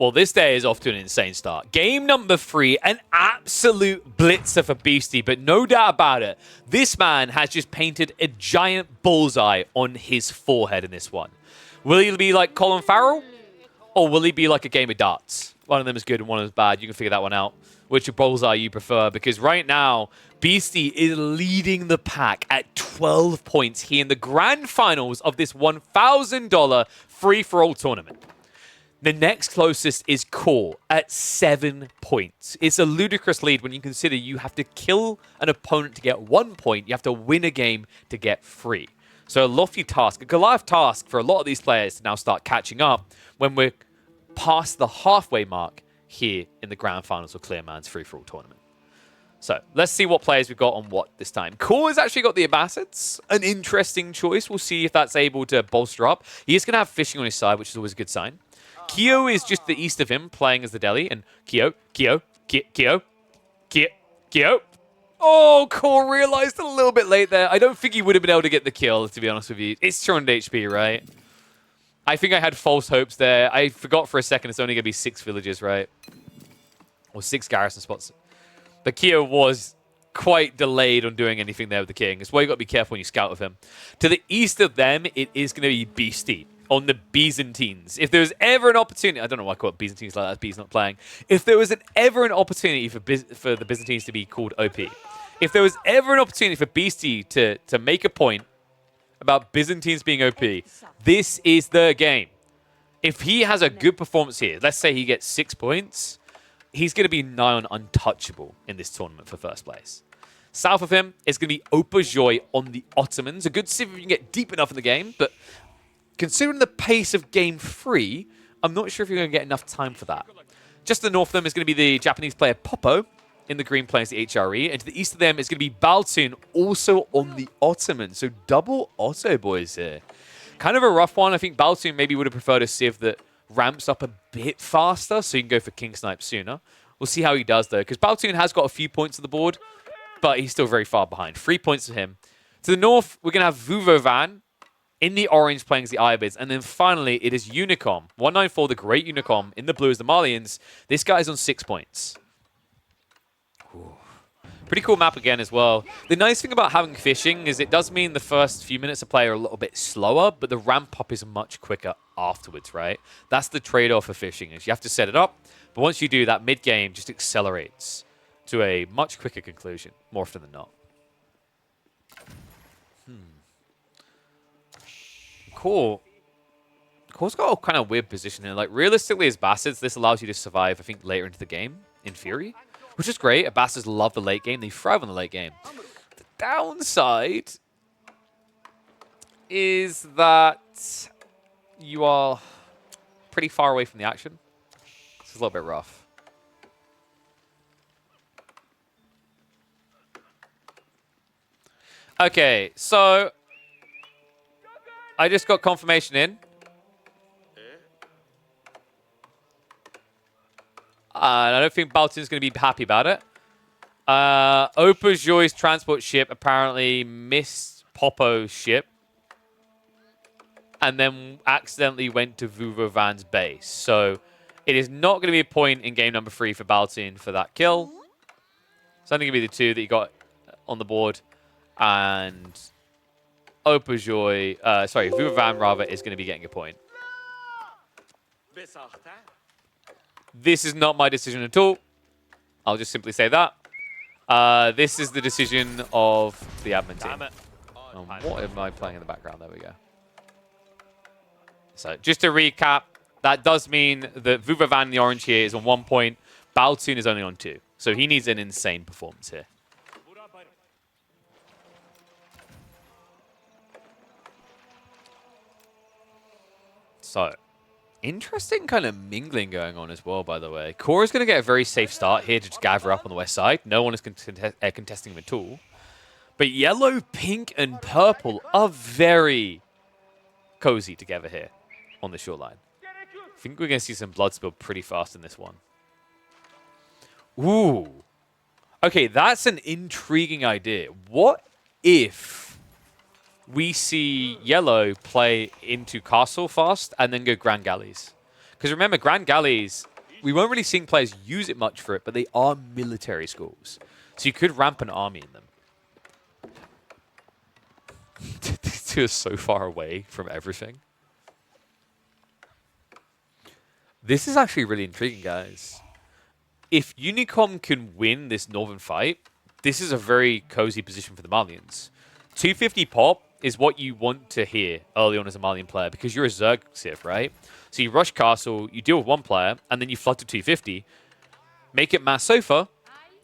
Well, this day is off to an insane start. Game number 3, an absolute blitzer for Beastie, but no doubt about it, this man has just painted a giant bullseye on his forehead in this one. Will he be like Colin Farrell? Or will he be like a game of darts? One of them is good and one of them is bad. You can figure that one out. Which bullseye you prefer? Because right now, Beastie is leading the pack at 12 points here in the grand finals of this $1,000 free-for-all tournament. The next closest is Core at 7 points. It's a ludicrous lead when you consider you have to kill an opponent to get 1 point. You have to win a game to get 3. So a lofty task, a Goliath task for a lot of these players to now start catching up when we're past the halfway mark here in the grand finals of Clearman's free-for-all tournament. So let's see what players we've got on what this time. Core has actually got the Abbasids, an interesting choice. We'll see if that's able to bolster up. He is going to have fishing on his side, which is always a good sign. Kyo is just the east of him, playing as the Delhi. And Kyo. Oh, Core realized a little bit late there. I don't think he would have been able to get the kill, to be honest with you. It's 200 HP, right? I think I had false hopes there. I forgot for a second it's only going to be 6 villages, right? Or 6 garrison spots. But Kyo was quite delayed on doing anything there with the king. That's why you got to be careful when you scout with him. To the east of them, it is going to be Beastie on the Byzantines. If there was ever an opportunity, I don't know why I call it Byzantines like that, B's not playing. If there was ever an opportunity for the Byzantines to be called OP, if there was ever an opportunity for Beastie to make a point about Byzantines being OP, this is the game. If he has a good performance here, let's say he gets 6 points, he's going to be nigh on untouchable in this tournament for first place. South of him is going to be Opajoi on the Ottomans. A good see if you can get deep enough in the game, but considering the pace of game 3, I'm not sure if you're going to get enough time for that. Just to the north of them is going to be the Japanese player Popo, in the green playing as the HRE, and to the east of them is going to be Baltun, also on the Ottomans. So double Otto boys here. Kind of a rough one. I think Baltun maybe would have preferred a Civ that ramps up a bit faster, so you can go for King Snipe sooner. We'll see how he does, though, because Baltun has got a few points on the board, but he's still very far behind. 3 points for him. To the north, we're going to have Vuvovan in the orange playing as the Ayubids, and then finally, it is Unicom. 194, the great Unicom, in the blue as the Malians. This guy's on 6 points. Pretty cool map again as well. The nice thing about having fishing is it does mean the first few minutes of play are a little bit slower, but the ramp up is much quicker afterwards, right? That's the trade-off for fishing, is you have to set it up, but once you do, that mid-game just accelerates to a much quicker conclusion, more often than not. Cool. Core's got a kind of weird position here. Like, realistically, as Abbasids, this allows you to survive, I think, later into the game, in theory. Which is great. Abbasids love the late game. They thrive on the late game. The downside is that you are pretty far away from the action. This is a little bit rough. Okay, so I just got confirmation in. And I don't think Baltun's going to be happy about it. Opajoy's transport ship apparently missed Popo's ship. And then accidentally went to Vuvovan's base. So it is not going to be a point in game number 3 for Baltun for that kill. It's only going to be the 2 that you got on the board. And Vuvovan rather is going to be getting a point. This is not my decision at all. I'll just simply say that. This is the decision of the admin team. What am I playing in the background? There we go. So just to recap, that does mean that Vuvovan in the orange here is on 1 point. Baltun is only on 2. So he needs an insane performance here. So interesting kind of mingling going on as well, by the way. Core is going to get a very safe start here to just gather up on the west side. No one is contesting him at all. But yellow, pink, and purple are very cozy together here on the shoreline. I think we're going to see some blood spill pretty fast in this one. Ooh. Okay, that's an intriguing idea. What if we see yellow play into castle fast and then go Grand Galleys? Because remember, Grand Galleys we weren't really seeing players use it much for it, but they are military schools. So you could ramp an army in them. These two are so far away from everything. This is actually really intriguing, guys. If Unicom can win this northern fight, this is a very cozy position for the Malians. 250 pop is what you want to hear early on as a Malian player because you're a Zerg Civ, right? So you rush castle, you deal with one player, and then you flood to 250, make it mass sofa,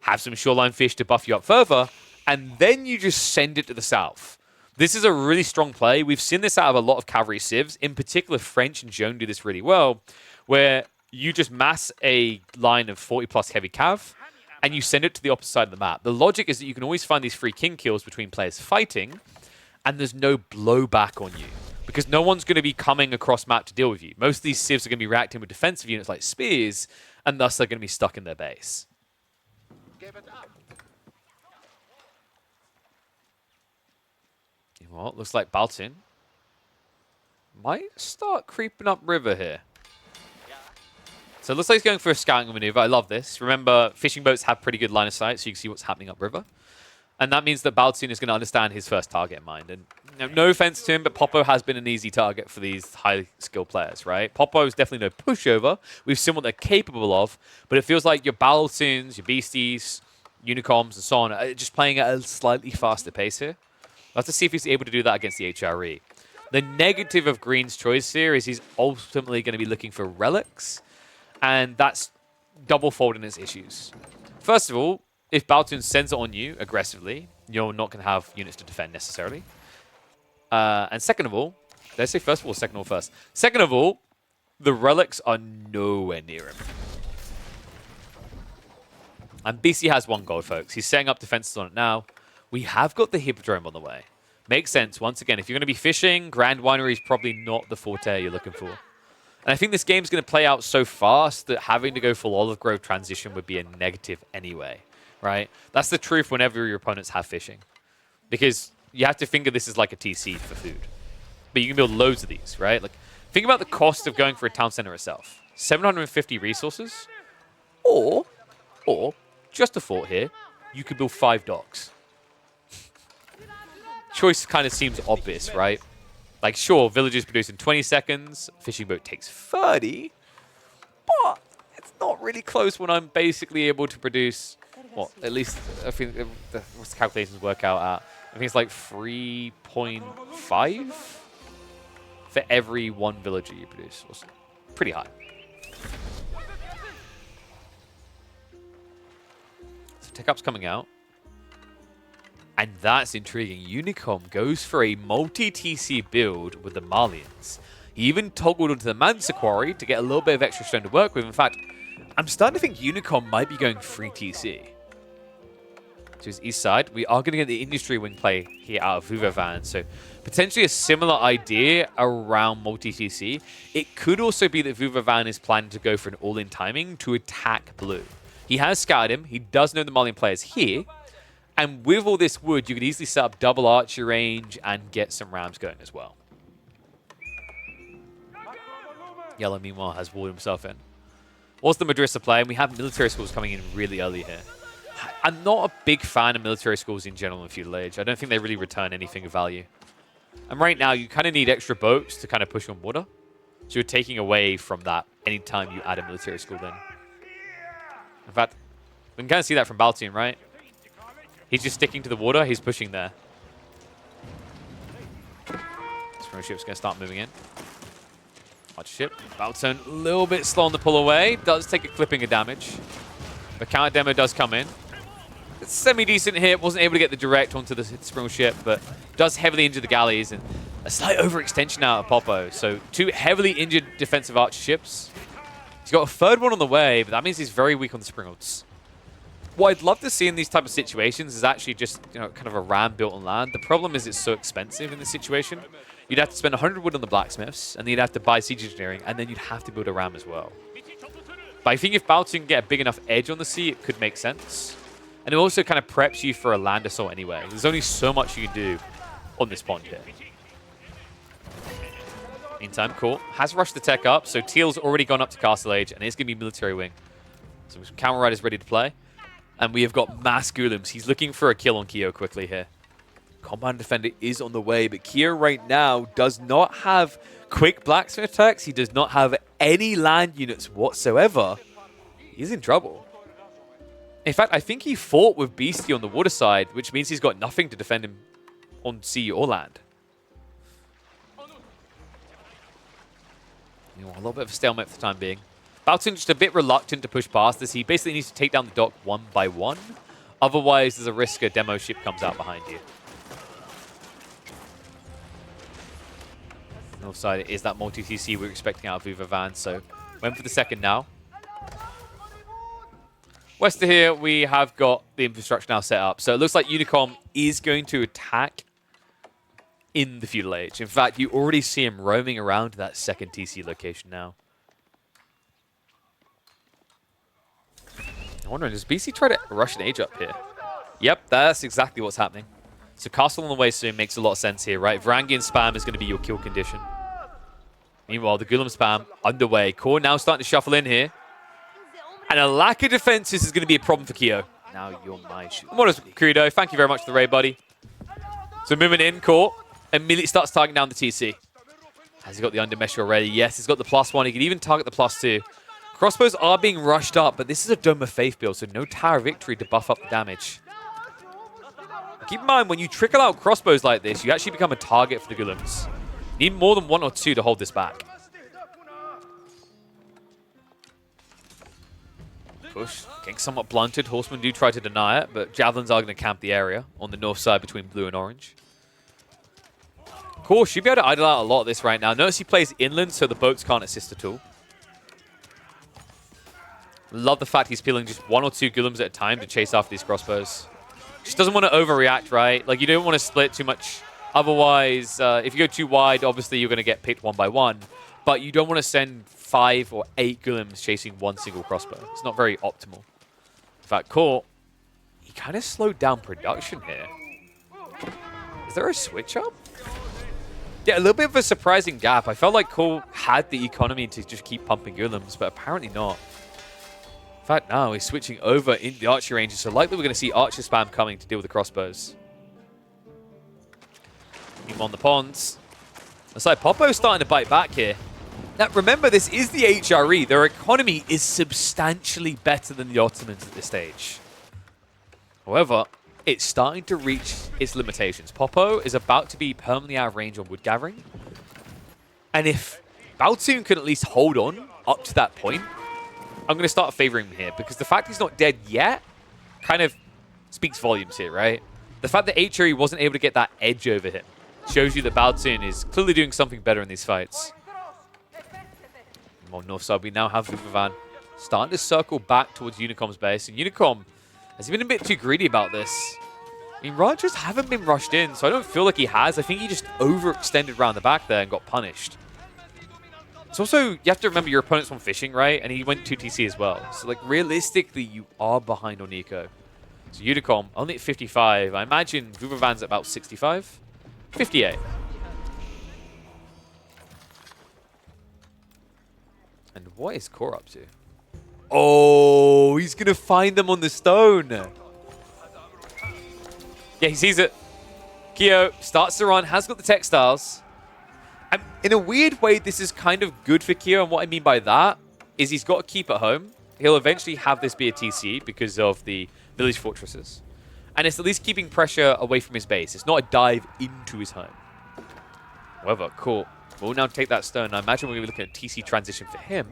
have some shoreline fish to buff you up further, and then you just send it to the south. This is a really strong play. We've seen this out of a lot of cavalry civs. In particular, French and Jeanne do this really well, where you just mass a line of 40+ heavy cav, and you send it to the opposite side of the map. The logic is that you can always find these free king kills between players fighting, and there's no blowback on you, because no one's going to be coming across map to deal with you. Most of these civs are going to be reacting with defensive units like spears, and thus they're going to be stuck in their base. Well, looks like Baltin might start creeping up river here. So it looks like he's going for a scouting maneuver. I love this. Remember, fishing boats have pretty good line of sight, so you can see what's happening upriver. And that means that Baltin is going to understand his first target in mind. And no offense to him, but Popo has been an easy target for these high-skilled players, right? Popo is definitely no pushover. We've seen what they're capable of, but it feels like your Baltins, your Beasties, Unicoms, and so on are just playing at a slightly faster pace here. We'll have to see if he's able to do that against the HRE. The negative of Green's choice here is he's ultimately going to be looking for relics, and that's double-folding his issues. First of all, if Baltun sends it on you aggressively, you're not going to have units to defend necessarily. And second of all, did I say first of all or second of all first? Second of all, the relics are nowhere near him. And BC has 1 gold, folks. He's setting up defenses on it now. We have got the Hippodrome on the way. Makes sense. Once again, if you're going to be fishing, Grand Winery is probably not the forte you're looking for. And I think this game's going to play out so fast that having to go full Olive Grove transition would be a negative anyway, right? That's the truth whenever your opponents have fishing. Because you have to think of this as like a TC for food. But you can build loads of these, right? Like, think about the cost of going for a town center itself. 750 resources. Or, just a thought here, you could build 5 docks. Choice kind of seems obvious, right? Like, sure, villages produce in 20 seconds, fishing boat takes 30, but it's not really close when I'm basically able to produce, well, at least, I think, what's the calculations work out at? I think it's like 3.5 for every 1 villager you produce. It's pretty high. So Tech-Up's coming out. And that's intriguing. Unicom goes for a multi-TC build with the Malians. He even toggled onto the Mansa Quarry to get a little bit of extra stone to work with. In fact, I'm starting to think Unicom might be going free TC. To his east side, we are going to get the industry wing play here out of Vuvavan. So potentially a similar idea around multi-TC. It could also be that Vuvavan is planning to go for an all-in timing to attack blue. He has scouted him. He does know the Malian players here. And with all this wood, you could easily set up double archer range and get some rams going as well. Yellow, meanwhile, has walled himself in. What's the Madrissa play? And we have military schools coming in really early here. I'm not a big fan of military schools in general in Feudal Age. I don't think they really return anything of value. And right now, you kind of need extra boats to kind of push on water. So you're taking away from that anytime you add a military school in. In fact, we can kind of see that from Baltune, right? He's just sticking to the water. He's pushing there. This ship's going to start moving in. Watch ship. Baltone a little bit slow on the pull away. Does take a clipping of damage. The counter demo does come in. It's semi-decent hit. Wasn't able to get the direct onto the Springle ship, but does heavily injure the galleys. And a slight overextension out of Popo. So 2 heavily injured defensive archer ships. He's got a 3rd one on the way, but that means he's very weak on the Springles. What I'd love to see in these type of situations is actually just, you know, kind of a ram built on land. The problem is it's so expensive in this situation. You'd have to spend 100 wood on the blacksmiths, and then you'd have to buy siege engineering, and then you'd have to build a ram as well. But I think if Baltun can get a big enough edge on the sea, it could make sense. And it also kind of preps you for a land assault anyway. There's only so much you can do on this pond here. Meantime, cool. Has rushed the tech up, so Teal's already gone up to Castle Age, and it's going to be Military Wing. So Camel Riders ready to play. And we have got Mass Golems. He's looking for a kill on Kyo quickly here. Compound Defender is on the way, but Kyo right now does not have quick blacksmith attacks. He does not have any land units whatsoever. He's in trouble. In fact, I think he fought with Beastie on the water side, which means he's got nothing to defend him on sea or land. You know, a little bit of a stalemate for the time being. Baltoon just a bit reluctant to push past this. He basically needs to take down the dock one by one. Otherwise, there's a risk a demo ship comes out behind you. North side is that multi-TC we're expecting out of Viva Van, so went for the second now. West of here, we have got the infrastructure now set up. So it looks like Unicom is going to attack in the Feudal Age. In fact, you already see him roaming around that second TC location now. I'm wondering, does BC try to rush an age up here? Yep, that's exactly what's happening. So Castle on the way soon makes a lot of sense here, right? Varangian spam is going to be your kill condition. Meanwhile, the Golem spam underway. Core now starting to shuffle in here. And a lack of defenses is going to be a problem for Kyo. Now you're my shoot. Modest Credo, thank you very much for the raid, buddy. So moving in, Core immediately starts targeting down the TC. Has he got the undermesh already? Yes, he's got the +1. He can even target the +2. Crossbows are being rushed up, but this is a Dome of Faith build, so no Tower of Victory to buff up the damage. Keep in mind, when you trickle out crossbows like this, you actually become a target for the Golems. You need more than 1 or 2 to hold this back. Push, getting somewhat blunted. Horsemen do try to deny it, but Javelins are going to camp the area on the north side between blue and orange. Core should be able to idle out a lot of this right now. Notice he plays inland, so the boats can't assist at all. Love the fact he's peeling just 1 or 2 Golems at a time to chase after these crossbows. Just doesn't want to overreact, right? Like, you don't want to split too much. Otherwise, if you go too wide, obviously you're going to get picked 1 by 1. But you don't want to send 5 or 8 Golems chasing 1 single crossbow. It's not very optimal. In fact, Core, he kind of slowed down production here. Is there a switch up? Yeah, a little bit of a surprising gap. I felt like Core had the economy to just keep pumping Golems, but apparently not. In fact, now he's switching over in the archer ranges, so likely we're going to see archer spam coming to deal with the crossbows. Keep him on the ponds. Looks like Popo's starting to bite back here. Now, remember, this is the HRE. Their economy is substantially better than the Ottomans at this stage. However, it's starting to reach its limitations. Popo is about to be permanently out of range on wood gathering. And if Baltoon can at least hold on up to that point, I'm going to start favoring him here, because the fact he's not dead yet kind of speaks volumes here, right? The fact that HRE wasn't able to get that edge over him shows you that Baltoon is clearly doing something better in these fights. On north side, we now have Vuvavan starting to circle back towards Unicom's base. And Unicom has been a bit too greedy about this. I mean, Rangers haven't been rushed in, so I don't feel like he has. I think he just overextended around the back there and got punished. It's also, you have to remember your opponent's one fishing, right? And he went 2 TC as well. So, like, realistically, you are behind on Nico. So, Unicom, only at 55. I imagine Vuvavan's at about 65? 58. And what is Core up to? Oh, he's going to find them on the stone. Yeah, he sees it. Kyo starts to run, has got the textiles. And in a weird way, this is kind of good for Kyo. And what I mean by that is he's got to keep at home. He'll eventually have this be a TC because of the village fortresses. And it's at least keeping pressure away from his base. It's not a dive into his home. However, cool. We'll now take that stone. I imagine we're going to be looking at TC transition for him.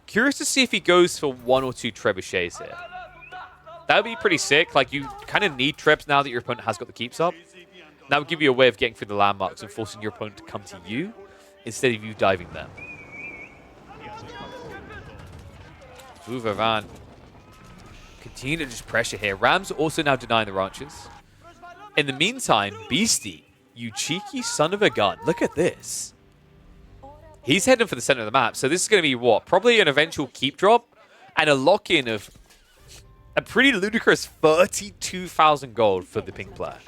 Curious to see if he goes for 1 or 2 trebuchets here. That would be pretty sick. Like, you kind of need trebs now that your opponent has got the keeps up. That would give you a way of getting through the landmarks and forcing your opponent to come to you instead of you diving them. Vuvavan. Continue to just pressure here. Rams also now denying the ranches. In the meantime, Beastie, you cheeky son of a gun. Look at this. He's heading for the center of the map. So this is going to be what? Probably an eventual keep drop and a lock-in of a pretty ludicrous 32,000 gold for the pink player.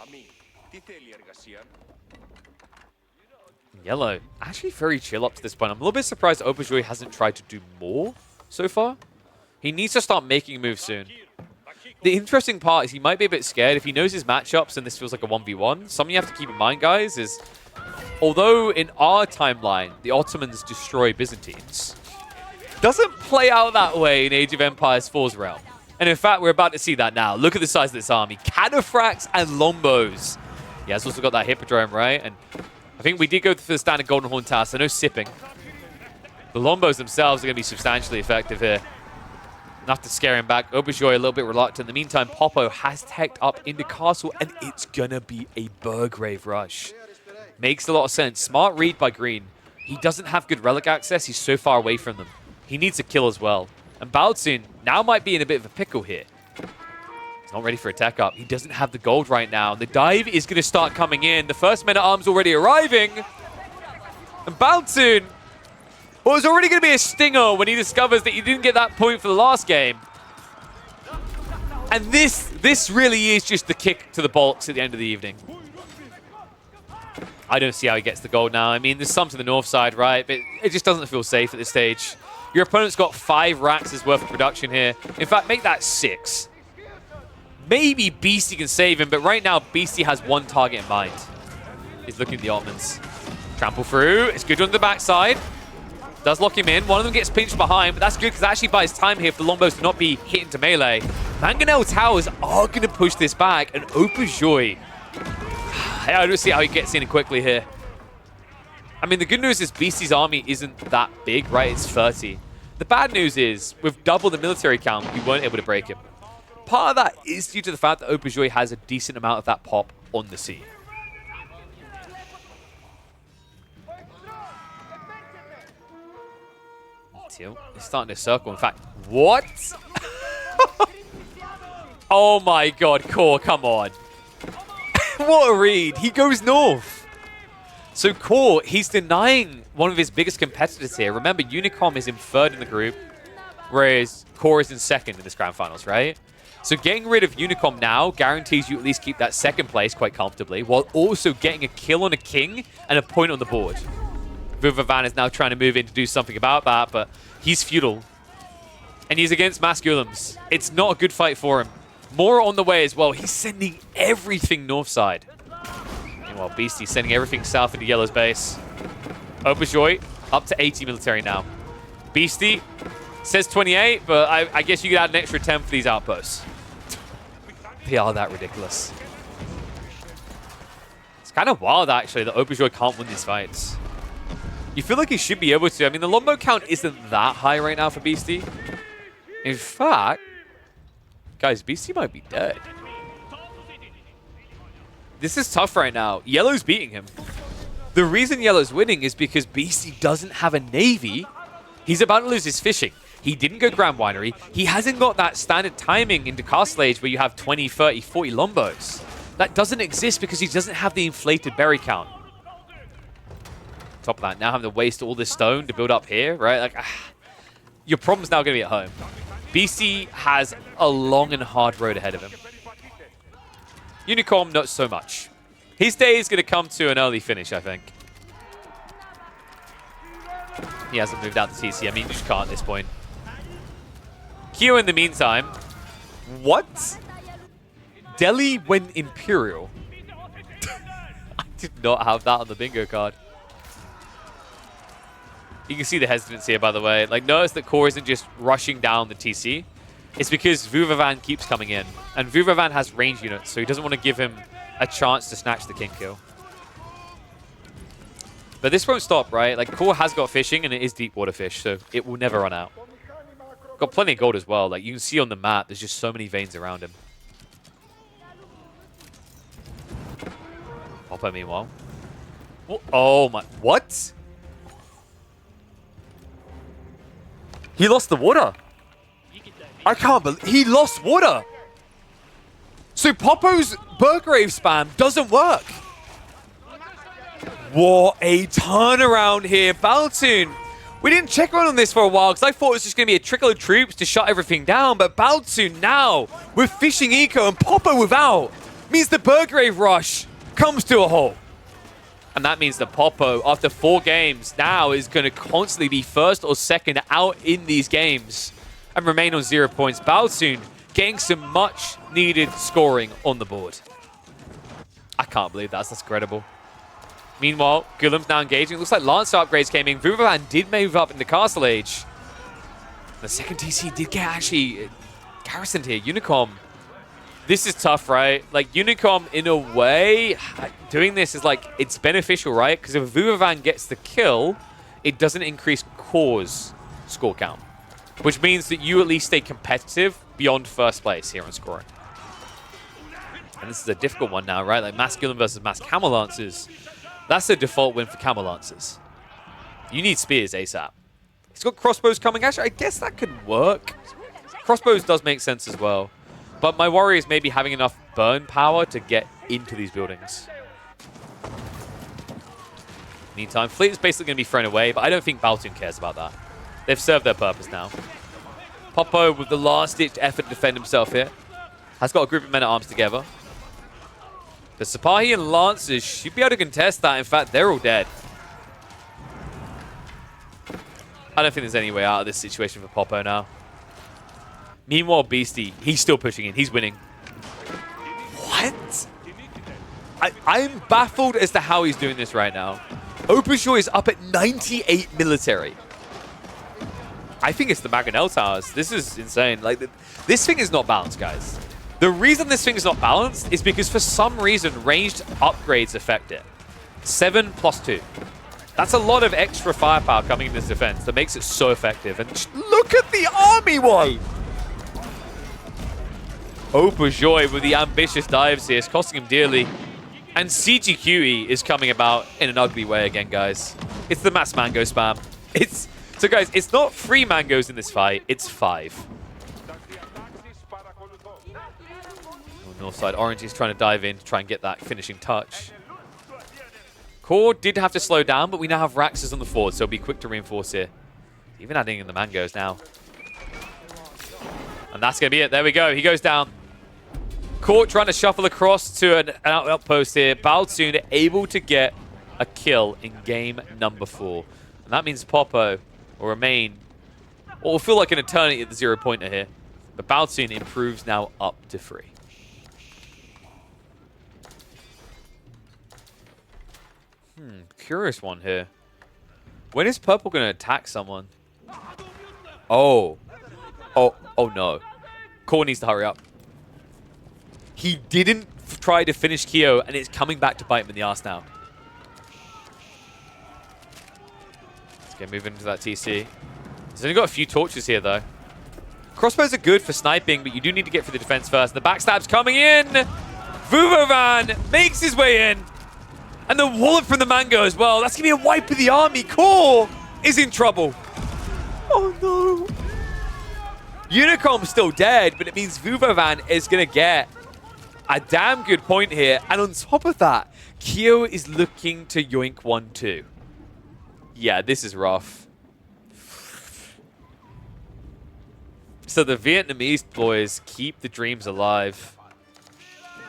Yellow, actually very chill up to this point. I'm a little bit surprised Auberjoy hasn't tried to do more so far. He needs to start making a move soon. The interesting part is he might be a bit scared if he knows his matchups and this feels like a 1v1. Something you have to keep in mind, guys, is although in our timeline, the Ottomans destroy Byzantines, doesn't play out that way in Age of Empires 4's realm. And in fact, we're about to see that now. Look at the size of this army. Cataphracts and Lombos. Yeah, it's also got that Hippodrome, right? And I think we did go for the standard Golden Horn task, so no sipping. The Lombos themselves are going to be substantially effective here. Enough to scare him back. Auberjoy a little bit reluctant. In the meantime, Popo has teched up into castle, and it's going to be a Burgrave rush. Makes a lot of sense. Smart read by Green. He doesn't have good relic access. He's so far away from them. He needs a kill as well. And Bautsun now might be in a bit of a pickle here. He's not ready for a tech up. He doesn't have the gold right now. The dive is going to start coming in. The first men-at-arms already arriving. And Bautsun, well, it's already going to be a stinger when he discovers that he didn't get that point for the last game. And this really is just the kick to the bolts at the end of the evening. I don't see how he gets the gold now. I mean, there's some to the north side, right? But it just doesn't feel safe at this stage. Your opponent's got 5 racks' worth of production here. In fact, make that 6. Maybe Beastie can save him, but right now, Beastie has one target in mind. He's looking at the Ottomans. Trample through. It's good on the backside. Does lock him in. One of them gets pinched behind, but that's good because it actually buys time here for the Lombos to not be hit into melee. Mangonel Towers are going to push this back, and Auberjoy, I don't see how he gets in quickly here. I mean, the good news is Beastie's army isn't that big, right? It's 30. The bad news is, with double the military count, we weren't able to break him. Part of that is due to the fact that Auberjoy has a decent amount of that pop on the sea. He's starting to circle. In fact, what? Oh my god, Core, come on. What a read. He goes north. So Core, he's denying one of his biggest competitors here. Remember, Unicom is in 3rd in the group, whereas Core is in 2nd in this grand finals, right? So getting rid of Unicom now guarantees you at least keep that 2nd place quite comfortably, while also getting a kill on a king and a point on the board. Vuvavan is now trying to move in to do something about that, but he's feudal. And he's against Masculums. It's not a good fight for him. More on the way as well. He's sending everything north side. Meanwhile, Beastie's sending everything south into Yellow's base. Auberjoy up to 80 military now. Beastie says 28, but I guess you could add an extra 10 for these outposts. They are that ridiculous. It's kind of wild, actually, that Auberjoy can't win these fights. You feel like he should be able to. I mean, the Lombo count isn't that high right now for Beastie. In fact, guys, Beastie might be dead. This is tough right now. Yellow's beating him. The reason Yellow's winning is because Beastie doesn't have a navy. He's about to lose his fishing. He didn't go Grand Winery. He hasn't got that standard timing into Castle Age where you have 20, 30, 40 Lombos. That doesn't exist because he doesn't have the inflated berry count. Top of that, now having to waste all this stone to build up here, right? Like, your problem's now going to be at home. Beastie has a long and hard road ahead of him. Unicom, not so much. His day is going to come to an early finish, I think. He hasn't moved out the TC. I mean, you just can't at this point. Kyo in the meantime. What? Delhi went Imperial. I did not have that on the bingo card. You can see the hesitancy here, by the way. Like, notice that Core isn't just rushing down the TC. It's because Vuvavan keeps coming in. And Vuvavan has range units, so he doesn't want to give him a chance to snatch the king kill. But this won't stop, right? Like, Core has got fishing, and it is deep water fish, so it will never run out. Got plenty of gold as well. Like, you can see on the map, there's just so many veins around him. Hopper, meanwhile. Oh my... What? He lost the water. I can't believe... He lost water. So Popo's Burgrave spam doesn't work. What a turnaround here. Bautsun. We didn't check on this for a while because I thought it was just going to be a trickle of troops to shut everything down. But Bautsun now, with fishing eco and Popo without, means the Burgrave rush comes to a halt. And that means that Popo, after 4 games, now is going to constantly be first or second out in these games and remain on 0 points. Balsoon getting some much needed scoring on the board. I can't believe that's incredible. Meanwhile, Guillem's now engaging. It looks like Lancer upgrades came in. Vuvavan did move up into Castle Age. The second TC did get actually garrisoned here. Unicom. This is tough, right? Like, Unicom, in a way, doing this is like, it's beneficial, right? Because if Vuvavan gets the kill, it doesn't increase Core's score count. Which means that you at least stay competitive beyond first place here on scoring. And this is a difficult one now, right? Like, Mass Guillem versus Mass Camel Lancers. That's the default win for Camel Lancers. You need spears ASAP. He's got crossbows coming. Actually, I guess that could work. Crossbows does make sense as well. But my worry is maybe having enough burn power to get into these buildings. Meantime, Fleet is basically going to be thrown away, but I don't think Baltoon cares about that. They've served their purpose now. Popo, with the last-ditch effort to defend himself here, has got a group of men-at-arms together. The Sipahi and Lancers should be able to contest that. In fact, they're all dead. I don't think there's any way out of this situation for Popo now. Meanwhile, Beastie, he's still pushing in. He's winning. What? I'm baffled as to how he's doing this right now. Openshaw is up at 98 military. I think it's the Mangonel Towers. This is insane. Like, this thing is not balanced, guys. The reason this thing is not balanced is because for some reason, ranged upgrades affect it. 7 + 2. That's a lot of extra firepower coming in this defense that makes it so effective. And look at the army wipe! Opajoy with the ambitious dives here is costing him dearly. And CGQE is coming about in an ugly way again, guys. It's the mass mango spam. So guys, it's not 3 mangoes in this fight, it's 5. North side, Orange is trying to dive in to try and get that finishing touch. Core did have to slow down, but we now have Raxus on the forward, so it'll be quick to reinforce here. Even adding in the mangoes now. And that's going to be it. There we go. He goes down. Court trying to shuffle across to an outpost here. Baltoon able to get a kill in game number 4. And that means Popo will remain, or will feel like an eternity at the 0-pointer here. But Baltoon improves now up to 3. Curious one here. When is Purple going to attack someone? Oh no. Core needs to hurry up. He didn't try to finish Kyo, and it's coming back to bite him in the arse now. Let's get moving into that TC. He's only got a few torches here, though. Crossbows are good for sniping, but you do need to get for the defense first. The backstab's coming in. Vuvavan makes his way in. And the wallop from the mango as well. That's going to be a wipe of the army. Core is in trouble. Oh, no. Unicom's still dead, but it means Vuvavan is going to get a damn good point here. And on top of that, Kyo is looking to yoink 1-2. Yeah, this is rough. So the Vietnamese boys keep the dreams alive.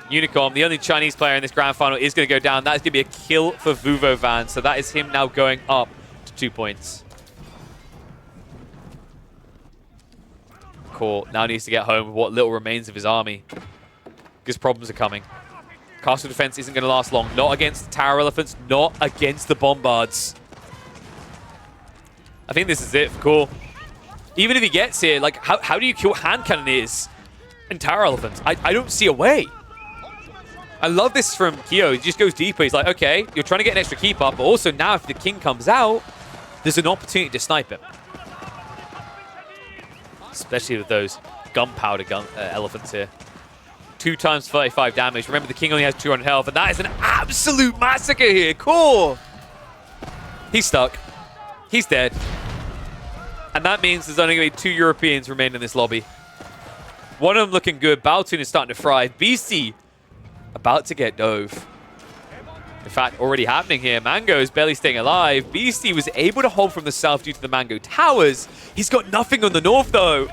Unicom, the only Chinese player in this grand final, is going to go down. That is going to be a kill for Vuvavan. So that is him now going up to 2 points. Core now needs to get home with what little remains of his army, because problems are coming. Castle defense isn't going to last long. Not against the Tower Elephants. Not against the Bombards. I think this is it for Core. Even if he gets here, like, how do you kill hand cannoneers and Tower Elephants? I don't see a way. I love this from Kyo. He just goes deeper. He's like, okay, you're trying to get an extra keep up, but also now if the king comes out, there's an opportunity to snipe him. Especially with those gunpowder elephants here. 2 times 35 damage. Remember, the king only has 200 health, and that is an absolute massacre here. Core. He's stuck. He's dead. And that means there's only going to be 2 Europeans remaining in this lobby. One of them looking good. Baltoon is starting to fry. Beastie about to get dove. In fact, already happening here. Mango is barely staying alive. Beastie was able to hold from the south due to the Mango Towers. He's got nothing on the north, though.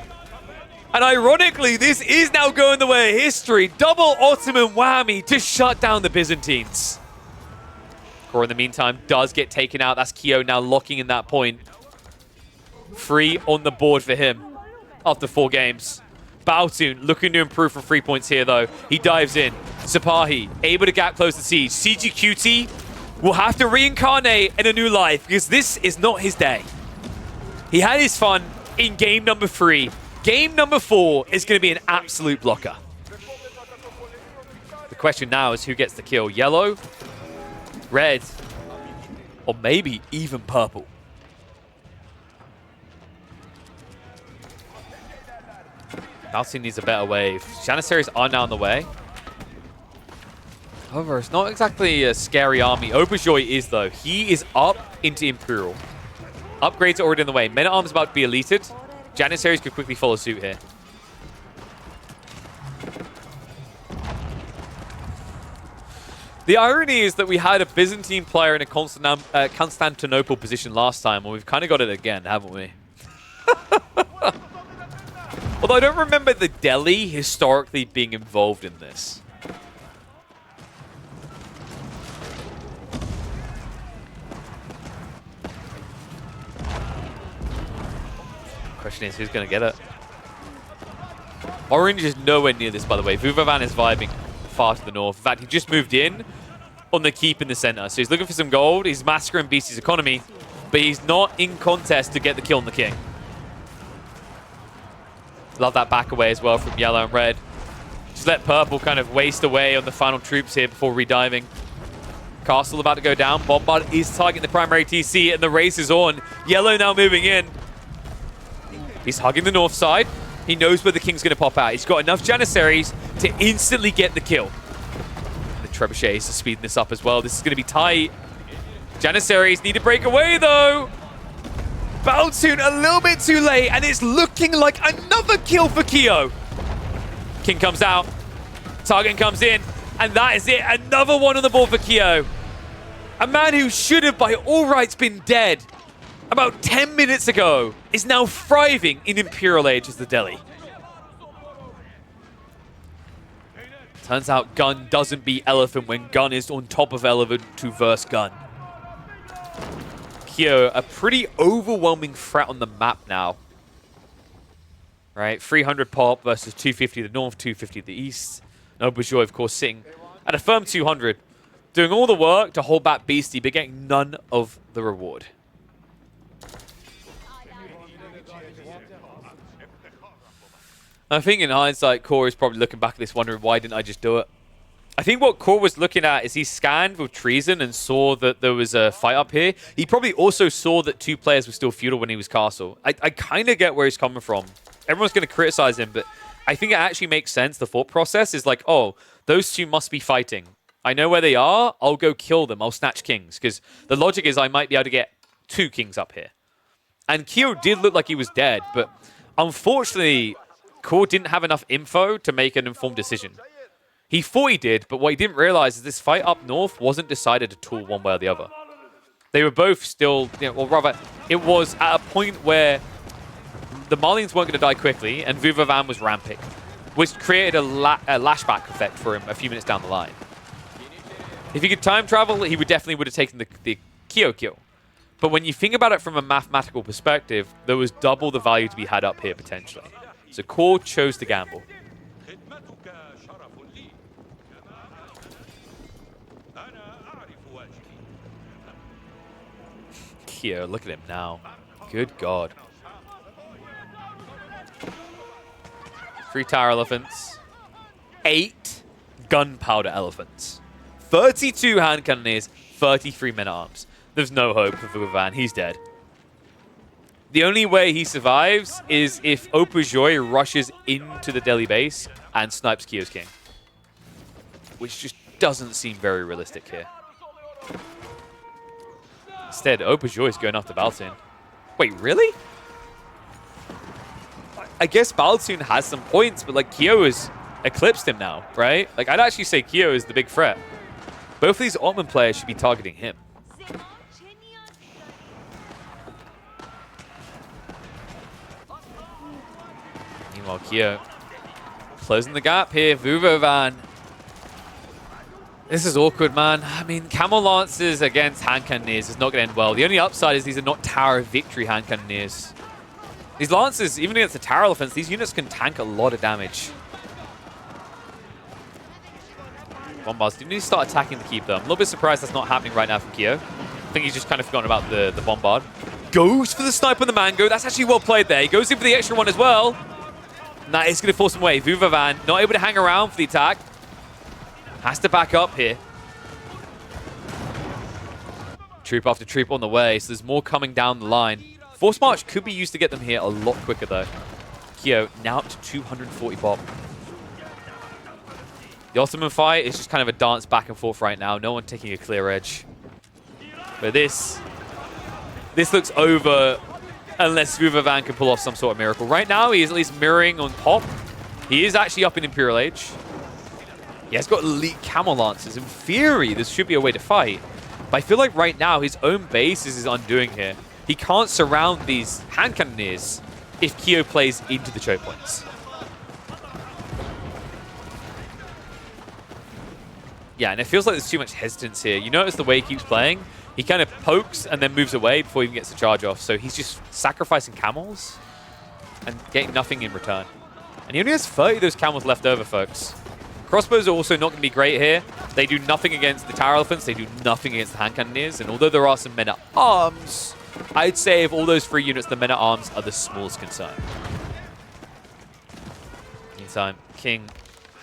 And ironically, this is now going the way of history. Double Ottoman whammy to shut down the Byzantines. Core, in the meantime, does get taken out. That's Kyo now locking in that point. 3 on the board for him after 4 games. Baotoon looking to improve from 3 points here, though. He dives in. Sapahi able to gap close the siege. CGQT will have to reincarnate in a new life because this is not his day. He had his fun in game number 3. Game number 4 is going to be an absolute blocker. The question now is who gets the kill? Yellow, red, or maybe even purple. Baotoon needs a better wave. Janissaries are now on the way. However, it's not exactly a scary army. Auberjoy is, though. He is up into Imperial. Upgrades are already in the way. Men-at-Arms about to be elited. Janissaries could quickly follow suit here. The irony is that we had a Byzantine player in a Constantinople position last time, and we've kind of got it again, haven't we? Although I don't remember the Delhi historically being involved in this. Question is, who's going to get it? Orange is nowhere near this, by the way. Vuvavan is vibing far to the north. In fact, he just moved in on the keep in the center. So he's looking for some gold. He's massacring Beastie's economy, but he's not in contest to get the kill on the king. Love that back away as well from yellow and red. Just let purple kind of waste away on the final troops here before rediving. Castle about to go down. Bombard is targeting the primary TC, and the race is on. Yellow now moving in. He's hugging the north side. He knows where the king's going to pop out. He's got enough Janissaries to instantly get the kill. The trebuchets are speeding this up as well. This is going to be tight. Janissaries need to break away, though. Baotoon a little bit too late, and it's looking like another kill for Kyo. King comes out. Target comes in, and that is it. Another one on the board for Kyo. A man who should have, by all rights, been dead about 10 minutes ago is now thriving in Imperial Age as the Delhi. Turns out gun doesn't beat elephant when gun is on top of elephant to verse gun. Kyo, a pretty overwhelming threat on the map now. Right, 300 pop versus 250 to the north, 250 to the east. No Bourgeois, of course, sitting at a firm 200. Doing all the work to hold back Beastie, but getting none of the reward. I think in hindsight, Core is probably looking back at this wondering, why didn't I just do it? I think what Core was looking at is he scanned with treason and saw that there was a fight up here. He probably also saw that 2 players were still feudal when he was castle. I kind of get where he's coming from. Everyone's going to criticize him, but I think it actually makes sense. The thought process is like, oh, those 2 must be fighting. I know where they are. I'll go kill them. I'll snatch kings. Because the logic is I might be able to get 2 kings up here. And Kyo did look like he was dead, but unfortunately, Core didn't have enough info to make an informed decision. He thought he did, but what he didn't realize is this fight up north wasn't decided at all one way or the other. They were both still, well, rather, it was at a point where the Malians weren't going to die quickly, and Vuvavan was ramping, which created a lashback effect for him a few minutes down the line. If he could time travel, he would have taken the Kyo kill. But when you think about it from a mathematical perspective, there was double the value to be had up here, potentially. So Core chose to gamble. Kyo, look at him now. Good God. 3 tower elephants. 8 gunpowder elephants. 32 hand cannoneers. 33 men-at-arms. There's no hope for Vuvavan. He's dead. The only way he survives is if Auberjoy rushes into the Delhi base and snipes Kyo's king. Which just doesn't seem very realistic here. Instead, Auberjoy is going after Baotoon. Wait, really? I guess Baotoon has some points, but like Kyo has eclipsed him now, right? Like I'd actually say Kyo is the big threat. Both of these Ottoman players should be targeting him. Meanwhile, Kyo closing the gap here. Vuvavan This is awkward, man. I mean, Camel Lancers against hand cannoneers is not going to end well. The only upside is these are not Tower of Victory hand cannoneers. These Lancers, even against the Tower Elephants, these units can tank a lot of damage. Bombards do need to start attacking the keep, though. I'm a little bit surprised that's not happening right now from Kyo. I think he's just kind of forgotten about the Bombard. Goes for the snipe on the Mango. That's actually well played there. He goes in for the extra one as well. And that is going to force him away. Vuvavan not able to hang around for the attack. Has to back up here. Troop after troop on the way, so there's more coming down the line. Force March could be used to get them here a lot quicker, though. Kyo now up to 240 pop. The Ottoman fight is just kind of a dance back and forth right now. No one taking a clear edge. But this looks over unless Vuvavan can pull off some sort of miracle. Right now, he is at least mirroring on pop. He is actually up in Imperial Age. He has got elite Camel Lancers. In theory, this should be a way to fight. But I feel like right now, his own base is his undoing here. He can't surround these hand cannoneers if Kyo plays into the choke points. Yeah, and it feels like there's too much hesitance here. You notice the way he keeps playing? He kind of pokes and then moves away before he even gets the charge off. So he's just sacrificing camels and getting nothing in return. And he only has 30 of those camels left over, folks. Crossbows are also not going to be great here. They do nothing against the Tower Elephants. They do nothing against the hand cannoneers. And although there are some men-at-arms, I'd say of all those 3 units, the men-at-arms are the smallest concern. Meantime, King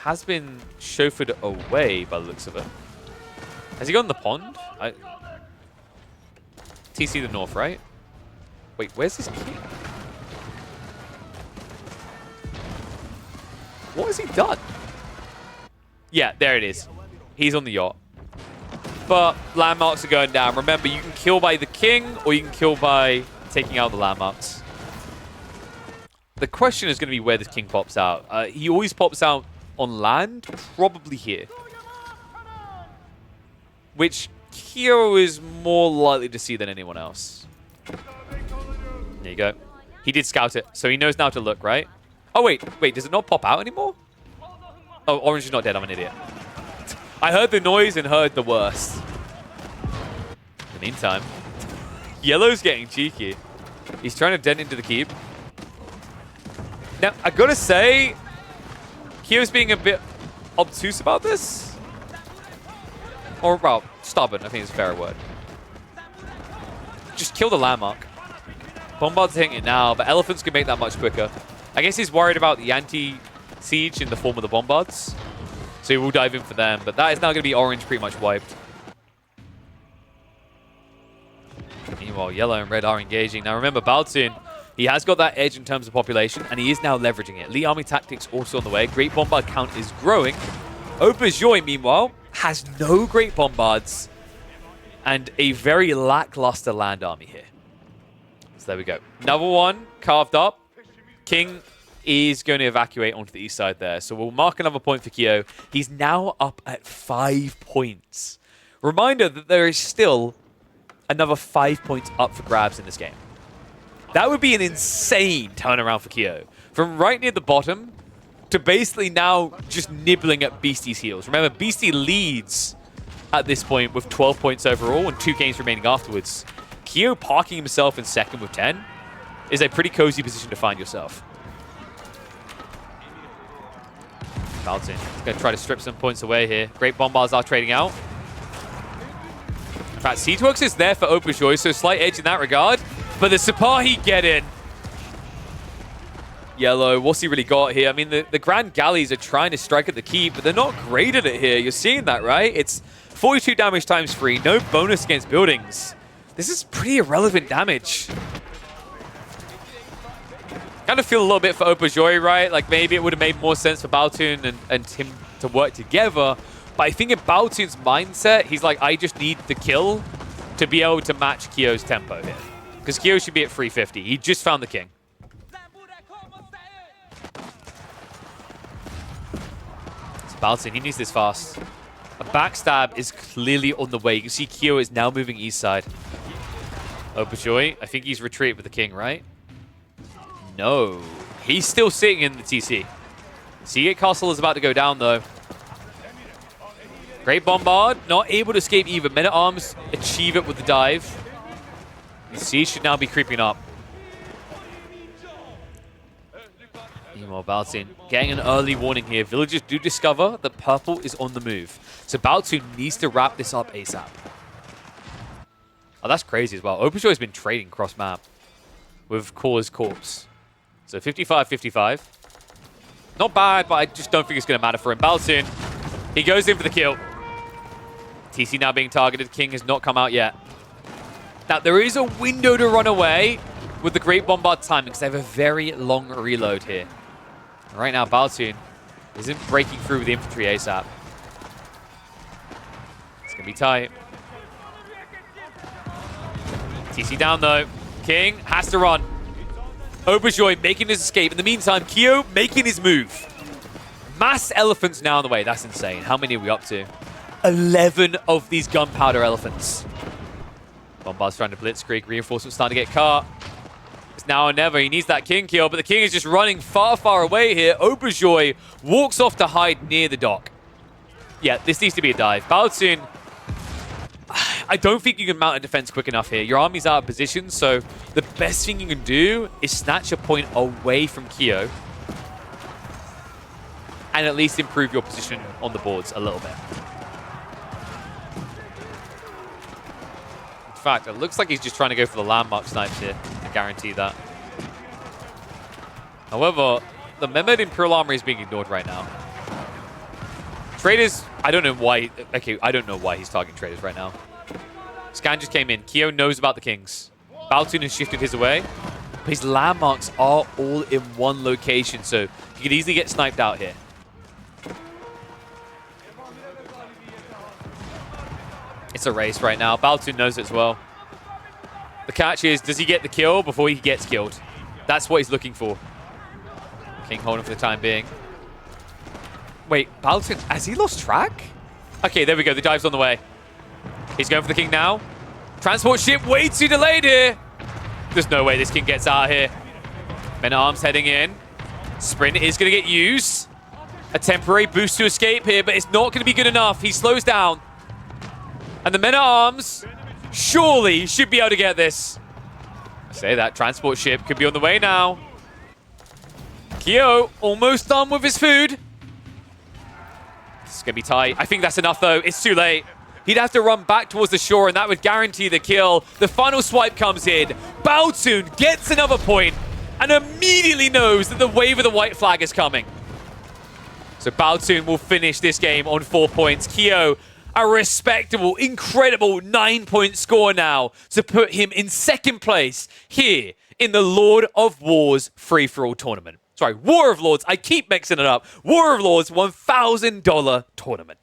has been chauffeured away by the looks of it. Has he gone in the pond? TC the north, right? Wait, where's his king? What has he done? Yeah, there it is. He's on the yacht. But landmarks are going down. Remember, you can kill by the king or you can kill by taking out the landmarks. The question is going to be where this king pops out. He always pops out on land, probably here. Which Kyo is more likely to see than anyone else. There you go. He did scout it, so he knows now to look, right? Oh, wait, does it not pop out anymore? Oh, orange is not dead, I'm an idiot. I heard the noise and heard the worst. In the meantime, yellow's getting cheeky. He's trying to dent into the keep. Now, I gotta say, Kyo's being a bit obtuse about this. Or, well, stubborn, I think is a fair word. Just kill the landmark. Bombard's hitting it now, but elephants can make that much quicker. I guess he's worried about the anti-siege in the form of the bombards. So he will dive in for them, but that is now going to be orange pretty much wiped. Meanwhile, yellow and red are engaging. Now remember, Baltun, he has got that edge in terms of population, and he is now leveraging it. Elite Army Tactics also on the way. Great Bombard count is growing. Auberjoy, meanwhile, has no Great Bombards and a very lackluster land army here. So there we go. Another one carved up. King is going to evacuate onto the east side there. So we'll mark another point for Kyo. He's now up at 5 points. Reminder that there is still another 5 points up for grabs in this game. That would be an insane turnaround for Kyo. From right near the bottom to basically now just nibbling at Beastie's heels. Remember, Beastie leads at this point with 12 points overall and 2 games remaining afterwards. Kyo parking himself in second with 10 is a pretty cozy position to find yourself. Baltun going to try to strip some points away here. Great Bombards are trading out. In fact, Siegeworks is there for Auberjoy, so slight edge in that regard. But the Sipahi get in. Yellow, what's he really got here? I mean, the Grand Galleys are trying to strike at the keep, but they're not great at it here. You're seeing that, right? It's 42 damage times 3, no bonus against buildings. This is pretty irrelevant damage. Kind of feel a little bit for Auberjoy, right? Like maybe it would have made more sense for Baltun and him to work together. But I think in Baltun's mindset, he's like, I just need the kill to be able to match Kyo's tempo here. Because Kyo should be at 350. He just found the king. So Baltun, he needs this fast. A backstab is clearly on the way. You can see Kyo is now moving east side. Auberjoy, I think he's retreated with the king, right? No. He's still sitting in the TC. Seagate Castle is about to go down, though. Great Bombard, not able to escape either. Men-at-Arms achieve it with the dive. The siege should now be creeping up. Meanwhile, Byzantine getting an early warning here. Villagers do discover that purple is on the move. So Byzantine needs to wrap this up ASAP. Oh, that's crazy as well. Openjoy has been trading cross-map with Kor's corpse. So 55-55. Not bad, but I just don't think it's going to matter for him. Byzantine, he goes in for the kill. TC now being targeted. King has not come out yet. Now, there is a window to run away with the Great Bombard timing because they have a very long reload here. Right now, Byzantine isn't breaking through with the infantry ASAP. It's going to be tight. TC down, though. King has to run. Auberjoy making his escape. In the meantime, Kyo making his move. Mass elephants now on the way. That's insane. How many are we up to? 11 of these gunpowder elephants. Bombard's trying to blitzkrieg. Reinforcements starting to get caught. It's now or never. He needs that king kill, but the king is just running far, far away here. Auberjoy walks off to hide near the dock. Yeah, this needs to be a dive. Byzantine, I don't think you can mount a defense quick enough here. Your army's out of position, so the best thing you can do is snatch a point away from Kyo and at least improve your position on the boards a little bit. In fact, it looks like he's just trying to go for the landmark snipes here to guarantee that. However, the Mehmed Imperial Armory is being ignored right now. Traders, I don't know why. Okay, I don't know why he's targeting traders right now. Scan just came in. Kyo knows about the kings. Baltun has shifted his away. But his landmarks are all in one location, so he could easily get sniped out here. It's a race right now. Baltun knows it as well. The catch is, does he get the kill before he gets killed? That's what he's looking for. King holding for the time being. Wait, Baltun, has he lost track? Okay, there we go. The dive's on the way. He's going for the king now. Transport ship way too delayed here. There's no way this king gets out of here. Men-at-Arms heading in. Sprint is going to get used. A temporary boost to escape here, but it's not going to be good enough. He slows down. And the Men-at-Arms surely should be able to get this. I say that transport ship could be on the way now. Kyo almost done with his food. It's going to be tight. I think that's enough, though. It's too late. He'd have to run back towards the shore, and that would guarantee the kill. The final swipe comes in. Baltun gets another point and immediately knows that the wave of the white flag is coming. So Baltun will finish this game on 4 points. Kyo, a respectable, incredible 9-point score now to put him in second place here in the Lord of Wars free-for-all tournament. Sorry, War of Lords. I keep mixing it up. War of Lords $1,000 tournament.